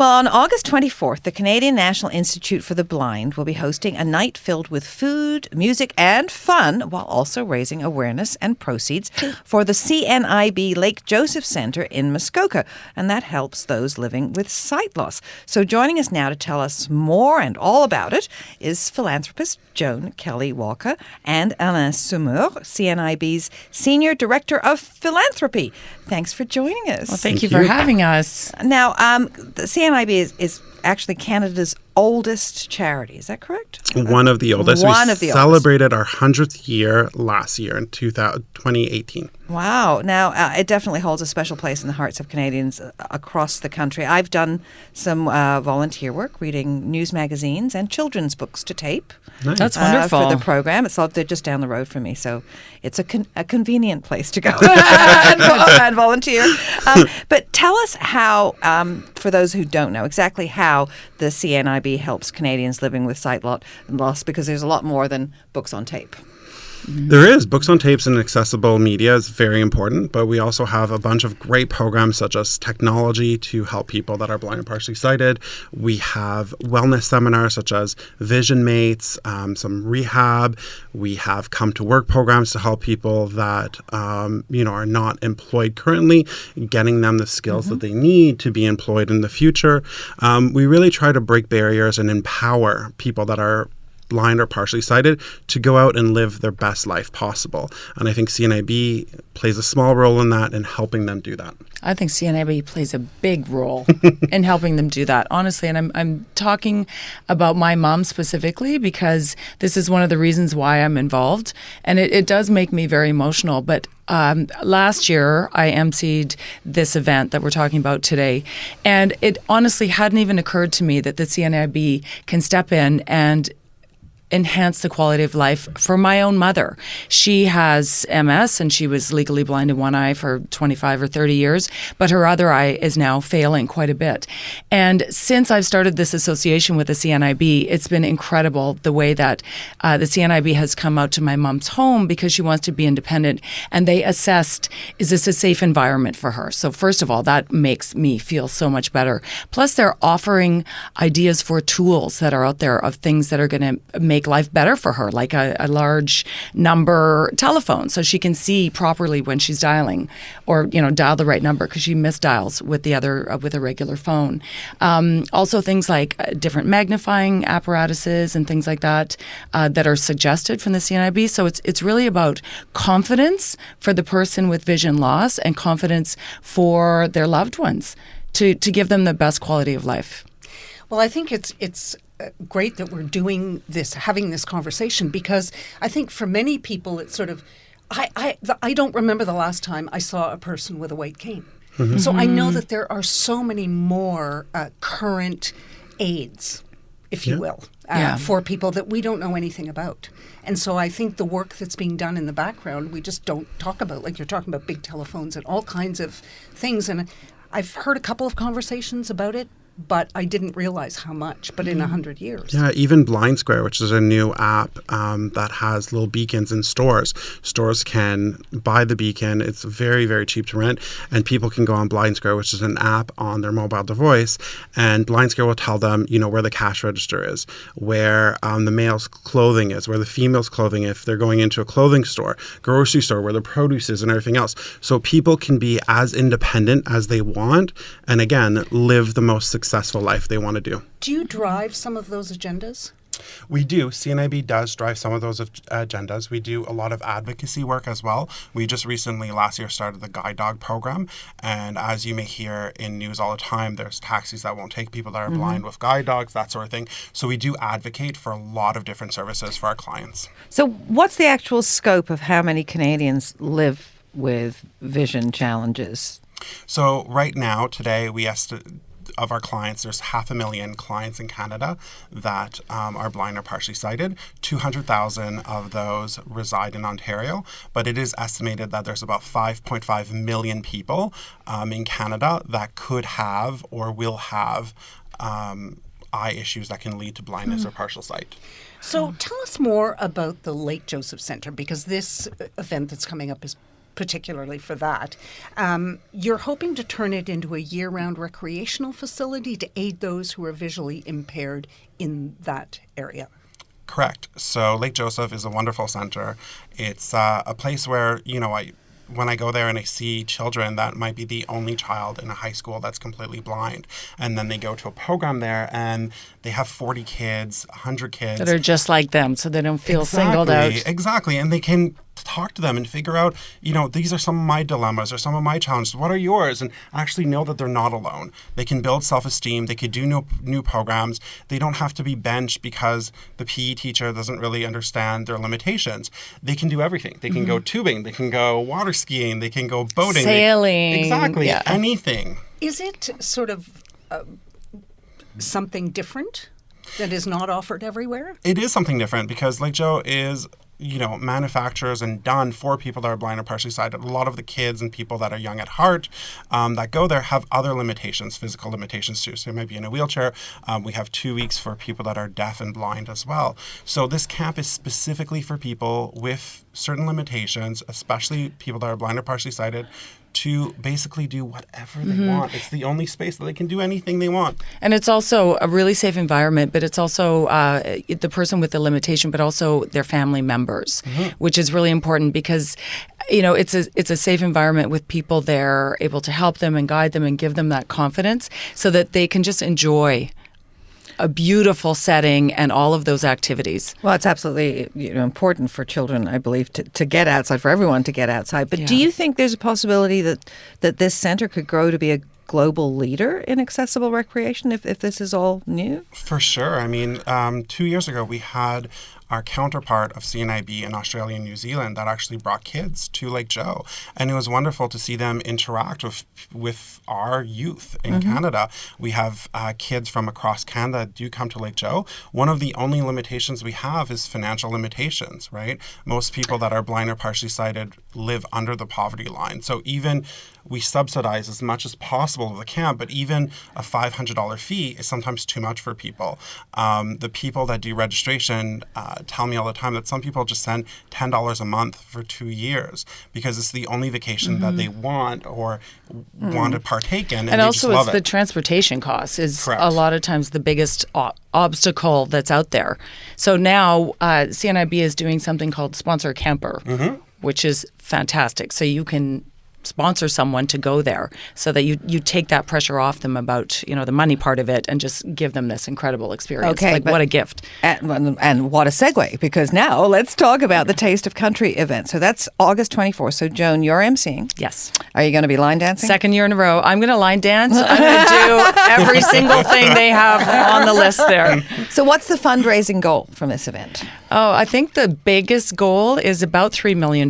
Well, on August 24th, the Canadian National Institute for the Blind will be hosting a night filled with food, music, and fun, while also raising awareness and proceeds for the CNIB Lake Joseph Centre in Muskoka, and that helps those living with sight loss. So joining us now to tell us more and all about it is philanthropist Joan Kelley and Alain Saumur, CNIB's Senior Director of Philanthropy. Thanks for joining us. Well, thank you for having us. Now, the CNIB is actually Canada's oldest charity. Is that correct? One of the oldest. We celebrated our 100th year last year in 2018. Wow. Now, it definitely holds a special place in the hearts of Canadians across the country. I've done some volunteer work reading news magazines and children's books to tape. Nice. That's wonderful. For the program. They're just down the road from me, so it's a convenient place to go and volunteer. But tell us how, for those who don't know, exactly how the CNIB helps Canadians living with sight loss, because there's a lot more than books on tape. There is. Books on tapes and accessible media is very important, but we also have a bunch of great programs such as technology to help people that are blind and partially sighted. We have wellness seminars such as Vision Mates, some rehab. We have come to work programs to help people that are not employed currently, getting them the skills that they need to be employed in the future. We really try to break barriers and empower people that are blind or partially sighted to go out and live their best life possible. And I think CNIB plays a small role in that and helping them do that. I think CNIB plays a big role in helping them do that, honestly. And I'm talking about my mom specifically because this is one of the reasons why I'm involved. And it does make me very emotional. But last year, I emceed this event that we're talking about today. And it honestly hadn't even occurred to me that the CNIB can step in and enhance the quality of life for my own mother. She has MS and she was legally blind in one eye for 25 or 30 years, but her other eye is now failing quite a bit. And since I've started this association with the CNIB, it's been incredible the way that the CNIB has come out to my mom's home because she wants to be independent, and they assessed, is this a safe environment for her? So first of all, that makes me feel so much better. Plus, they're offering ideas for tools that are out there of things that are going to make life better for her, like a large number telephone so she can see properly when she's dialing, or dial the right number because she misdials with a regular phone. Also things like different magnifying apparatuses and things like that that are suggested from the CNIB. So it's really about confidence for the person with vision loss and confidence for their loved ones to give them the best quality of life. Well, I think it's great that we're doing this, having this conversation, because I think for many people it's sort of, I don't remember the last time I saw a person with a white cane. Mm-hmm. So I know that there are so many more current aids, if you will, for people that we don't know anything about. And so I think the work that's being done in the background, we just don't talk about, like you're talking about big telephones and all kinds of things. And I've heard a couple of conversations about it, but I didn't realize how much, but in 100 years. Yeah, even Blindsquare, which is a new app that has little beacons in stores. Stores can buy the beacon. It's very, very cheap to rent. And people can go on Blindsquare, which is an app on their mobile device. And Blindsquare will tell them, where the cash register is, where the male's clothing is, where the female's clothing, if they're going into a clothing store, grocery store, where the produce is and everything else. So people can be as independent as they want. And again, live the most successful life they want to do. Do you drive some of those agendas? We do. CNIB does drive some of those agendas. We do a lot of advocacy work as well. We just recently, last year, started the Guide Dog program. And as you may hear in news all the time, there's taxis that won't take people that are blind with guide dogs, that sort of thing. So we do advocate for a lot of different services for our clients. So what's the actual scope of how many Canadians live with vision challenges? So right now, today, we estimate of our clients, there's 500,000 clients in Canada that are blind or partially sighted. 200,000 of those reside in Ontario, but it is estimated that there's about 5.5 million people in Canada that could have or will have eye issues that can lead to blindness or partial sight. So tell us more about the Lake Joseph Centre, because this event that's coming up is particularly for that. You're hoping to turn it into a year-round recreational facility to aid those who are visually impaired in that area. Correct. So Lake Joseph is a wonderful center. It's a place where, when I go there and I see children that might be the only child in a high school that's completely blind, and then they go to a program there and they have 40 kids, 100 kids. That are just like them, so they don't feel singled out. Exactly. And they can talk to them and figure out, these are some of my dilemmas or some of my challenges. What are yours? And actually know that they're not alone. They can build self-esteem. They could do new programs. They don't have to be benched because the PE teacher doesn't really understand their limitations. They can do everything. They can go tubing. They can go water skiing. They can go boating. Sailing. Exactly. Yeah. Anything. Is it sort of something different that is not offered everywhere? It is something different because Lake Joe is manufacturers and done for people that are blind or partially sighted. A lot of the kids and people that are young at heart that go there have other limitations, physical limitations too. So they might be in a wheelchair. We have 2 weeks for people that are deaf and blind as well. So this camp is specifically for people with certain limitations, especially people that are blind or partially sighted, to basically do whatever they want. It's the only space that they can do anything they want. And it's also a really safe environment, but it's also the person with the limitation, but also their family members, which is really important because it's a safe environment with people there able to help them and guide them and give them that confidence so that they can just enjoy a beautiful setting and all of those activities. Well, it's absolutely important for children, I believe, to get outside, for everyone to get outside. But do you think there's a possibility that this center could grow to be a global leader in accessible recreation if this is all new? For sure. I mean, 2 years ago, we had our counterpart of CNIB in Australia and New Zealand that actually brought kids to Lake Joe. And it was wonderful to see them interact with our youth in Canada. We have kids from across Canada do come to Lake Joe. One of the only limitations we have is financial limitations, right? Most people that are blind or partially sighted live under the poverty line. So even we subsidize as much as possible of the camp, but even a $500 fee is sometimes too much for people. The people that do registration tell me all the time that some people just send $10 a month for 2 years because it's the only vacation that they want or want to partake in. And also it's the transportation costs is Correct. a lot of times the biggest obstacle that's out there. So now CNIB is doing something called Sponsor a Camper, which is fantastic. So you can sponsor someone to go there so that you take that pressure off them about the money part of it and just give them this incredible experience. Okay, what a gift. And what a segue, because now let's talk about the Taste of Country event. So that's August 24th. So Joan, you're emceeing. Yes. Are you going to be line dancing? Second year in a row. I'm going to line dance. I'm going to do every single thing they have on the list there. So what's the fundraising goal from this event? Oh, I think the biggest goal is about $3 million.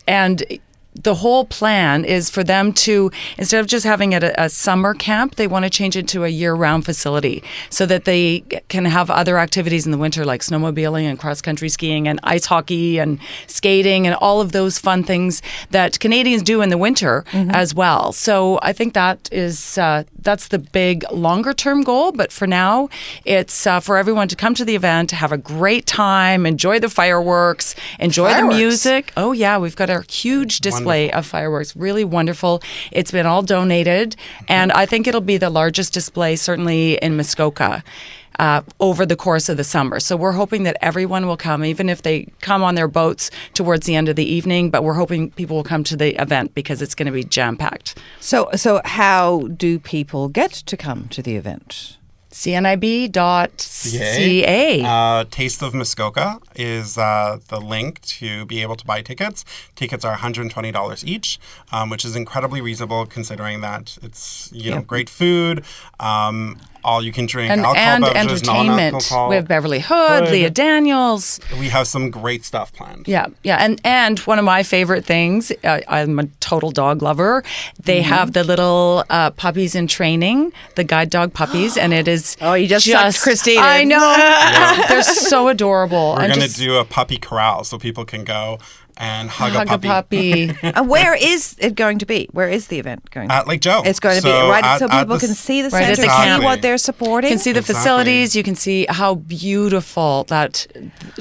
And the whole plan is for them to, instead of just having it a summer camp, they want to change it to a year-round facility so that they can have other activities in the winter like snowmobiling and cross-country skiing and ice hockey and skating and all of those fun things that Canadians do in the winter as well. So I think that is that's the big longer-term goal. But for now, it's for everyone to come to the event, have a great time, enjoy the fireworks, enjoy the music. Oh, yeah, we've got a huge display of fireworks. Really wonderful. It's been all donated, and I think it'll be the largest display, certainly in Muskoka, over the course of the summer. So we're hoping that everyone will come, even if they come on their boats towards the end of the evening, but we're hoping people will come to the event because it's going to be jam-packed. So how do people get to come to the event? CNIB.ca. Taste of Muskoka is the link to be able to buy tickets. Tickets are $120 each, which is incredibly reasonable considering that it's great food. All you can drink alcohol and beverages, entertainment. non-alcohol. We have Beverly Hood, Leah Daniels. We have some great stuff planned. Yeah. And one of my favorite things, I'm a total dog lover. They have the little puppies in training, the guide dog puppies, and it is you just sucked Christine. I know. They're so adorable. We're going to do a puppy corral so people can go and hug Hug a a puppy. And where is it going to be? Where is the event going to be? At Lake Joe. It's going to be right so people can see the right at center, the see camp. what they're supporting. You can see the facilities. You can see how beautiful that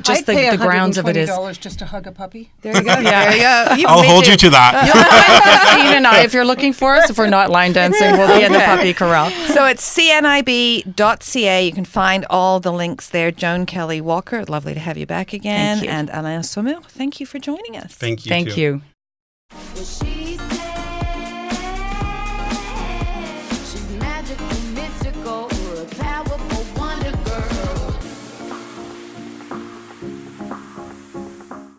just I'd pay the grounds of it is. $120 just to hug a puppy. There you go. There you go. I'll hold you to that. You'll find Christine and I if you're looking for us. If we're not line dancing, we'll be in the puppy corral. So it's CNIB.ca. You can find all the links there. Joan, Kelley, Walker, lovely to have you back again. Thank you. And Alain Saumur, thank you for joining us. Thank you. Thank too. you. Well, she